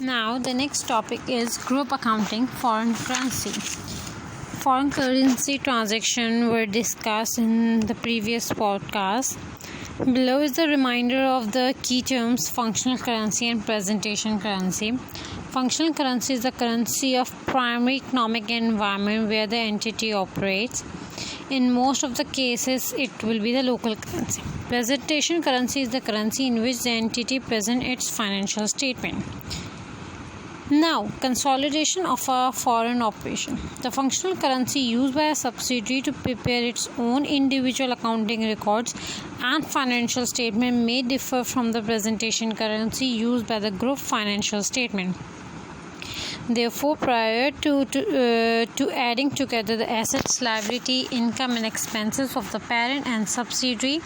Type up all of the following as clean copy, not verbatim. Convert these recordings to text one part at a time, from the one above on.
Now, the next topic is group accounting, foreign currency. Foreign currency transactions were discussed in the previous podcast. Below is the reminder of the key terms functional currency and presentation currency. Functional currency is the currency of primary economic environment where the entity operates. In most of the cases, it will be the local currency. Presentation currency is the currency in which the entity presents its financial statement. Now, consolidation of a foreign operation. The functional currency used by a subsidiary to prepare its own individual accounting records and financial statement may differ from the presentation currency used by the group financial statement. Therefore, prior to adding together the assets, liability, income and expenses of the parent and subsidiary,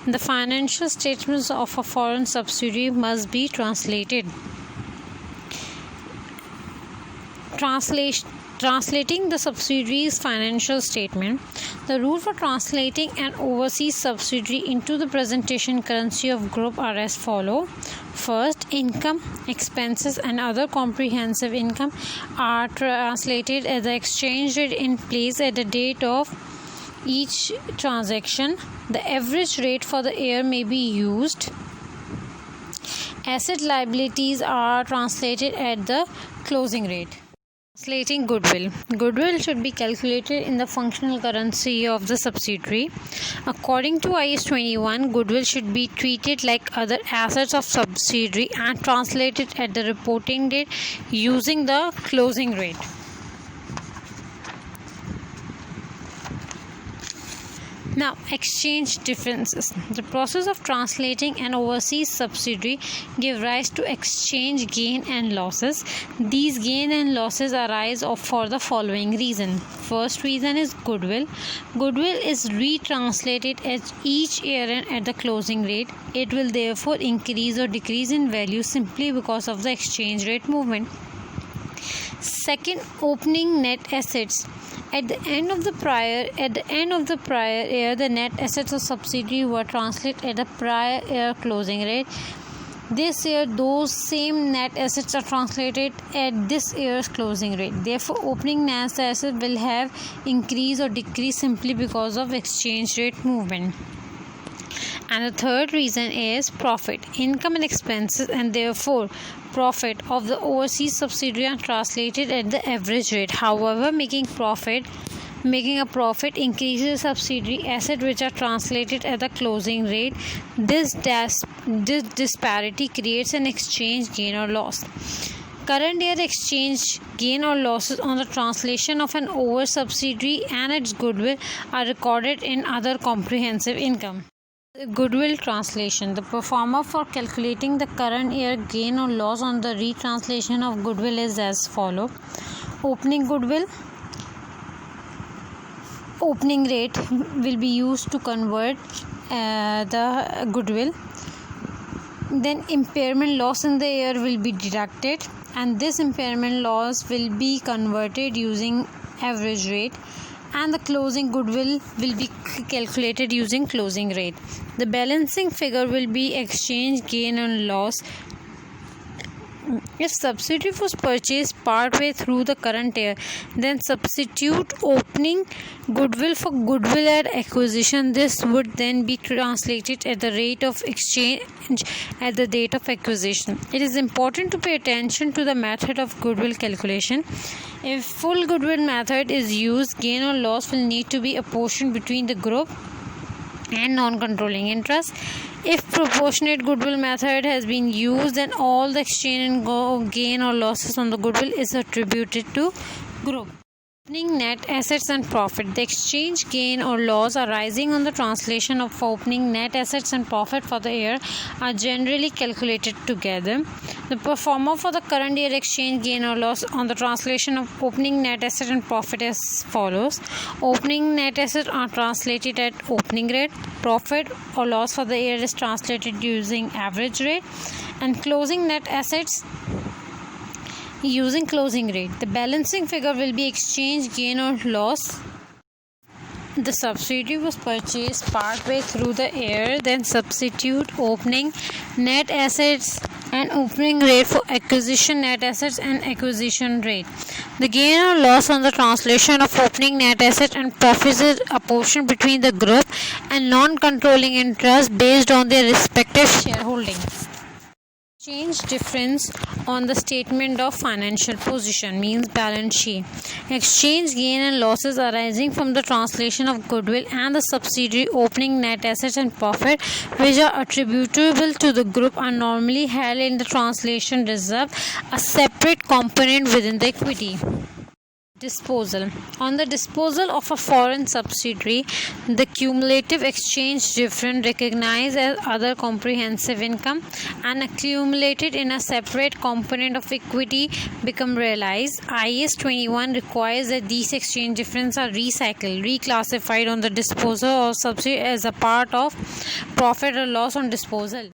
the financial statements of a foreign subsidiary must be translated. Translating the subsidiary's financial statement. The rule for translating an overseas subsidiary into the presentation currency of group are as follow. First, income, expenses and other comprehensive income are translated at the exchange rate in place at the date of each transaction. The average rate for the year may be used. Asset liabilities are translated at the closing rate. Translating goodwill. Goodwill should be calculated in the functional currency of the subsidiary. According to IAS 21, goodwill should be treated like other assets of subsidiary and translated at the reporting date using the closing rate. Now, exchange differences. The process of translating an overseas subsidiary gives rise to exchange gain and losses. These gain and losses arise for the following reason. First reason is goodwill. Goodwill is retranslated at each year at the closing rate. It will therefore increase or decrease in value simply because of the exchange rate movement. Second, opening net assets. At the end of the prior year, the net assets of subsidiary were translated at the prior year closing rate. This year, those same net assets are translated at this year's closing rate. Therefore, opening net assets will have increase or decrease simply because of exchange rate movement. And the third reason is profit, income and expenses, and therefore profit of the overseas subsidiary are translated at the average rate. However, making a profit increases subsidiary assets which are translated at the closing rate. This disparity creates an exchange gain or loss. Current year exchange gain or losses on the translation of an overseas subsidiary and its goodwill are recorded in other comprehensive income. Goodwill translation. The performer for calculating the current year gain or loss on the retranslation of goodwill is as follows. Opening goodwill. Opening rate will be used to convert the goodwill. Then impairment loss in the year will be deducted, and this impairment loss will be converted using average rate, and the closing goodwill will be calculated using closing rate. The balancing figure will be exchange gain and loss. If subsidiary was purchased partway through the current year, then substitute opening goodwill for goodwill at acquisition. This would then be translated at the rate of exchange at the date of acquisition. It is important to pay attention to the method of goodwill calculation. If full goodwill method is used, gain or loss will need to be apportioned between the group and non-controlling interest. If proportionate goodwill method has been used, then all the exchange and gain or losses on the goodwill is attributed to group. Opening net assets and profit. The exchange gain or loss arising on the translation of opening net assets and profit for the year are generally calculated together. The performer for the current year exchange gain or loss on the translation of opening net asset and profit as follows. Opening net assets are translated at opening rate. Profit or loss for the year is translated using average rate, and closing net assets using closing rate. The balancing figure will be exchange gain or loss. The subsidiary was purchased partway through the year, then substitute opening net assets and opening rate for acquisition net assets and acquisition rate. The gain or loss on the translation of opening net asset and profits is apportioned between the group and non-controlling interest based on their respective shareholding. Exchange difference on the statement of financial position means balance sheet. Exchange gain and losses arising from the translation of goodwill and the subsidiary opening net assets and profit which are attributable to the group are normally held in the translation reserve, a separate component within the equity. Disposal. On the disposal of a foreign subsidiary, the cumulative exchange difference recognized as other comprehensive income and accumulated in a separate component of equity become realized. IAS 21 requires that these exchange differences are recycled, reclassified on the disposal of subsidiary as a part of profit or loss on disposal.